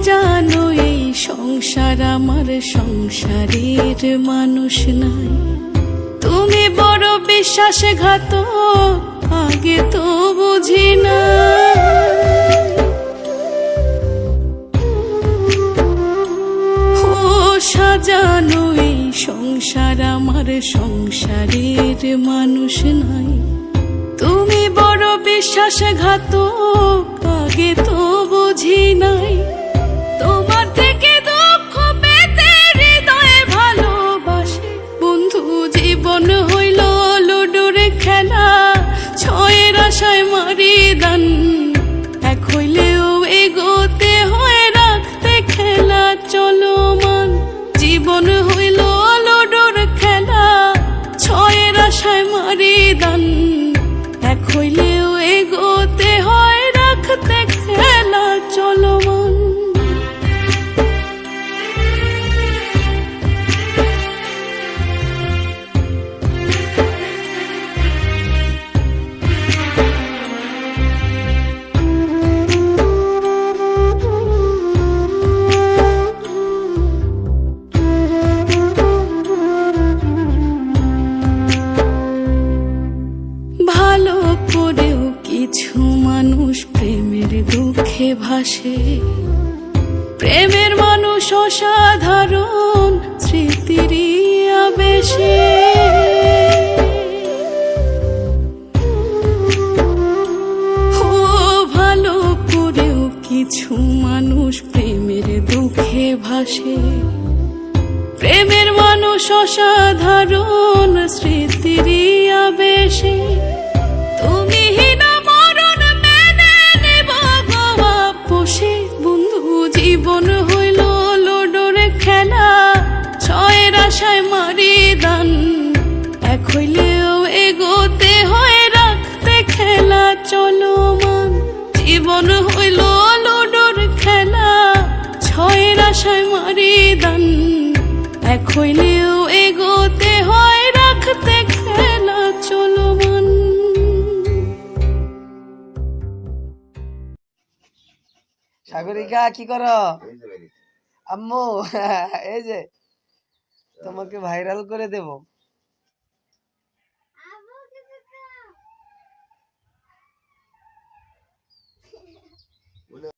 সাজানো এই সংসার আমার সংসারের মানুষ নাই। তুমি বড় বিশ্বাসঘাতক, আগে তো বুঝি না। ও সাজানো এই সংসার আমার সংসারের মানুষ নাই। তুমি বড় বিশ্বাসঘাতক, আগে তো বুঝি নাই। তোমার থেকে দুঃখ পেতে হৃদয়ে ভালোবাসে বন্ধু, জীবন হইল লুডুর খেলা, ছয়ের আশায় মারি দান। এক হইলেও এগোতে হয় রাখতে খেলা চলমান। জীবন হইল লুডুর খেলা, ছয়ের আশায় মারি দান। এক হইলেও এগোতে হয় রাখতে খেলা চলমান। ভালো করেও কিছু মানুষ প্রেমের দুঃখে ভাসে। প্রেমের মানুষ অসাধারণ স্মৃতিরই আবেশে। ও ভালো করেও কিছু মানুষ প্রেমের দুঃখে ভাসে। প্রেমের মানুষ অসাধারণ স্মৃতিরই আবেশে। তুমি হীনা মরণ মেনে নেব গোয়া পোষে বন্ধু, জীবন হইল লুডুর খেলা, ছয়ের আশায় মারি দান। এক হইলেও এগোতে হয় রাখতে খেলা চলমান। জীবন হইল লুডুর খেলা, ছয়ের আশায় মারি দান। এক হইলেও এগোতে হয় রাখতে খেলা চলমান। সাগরিকা কি করো? আম্মু এই যে তোমাকে ভাইরাল করে দেব।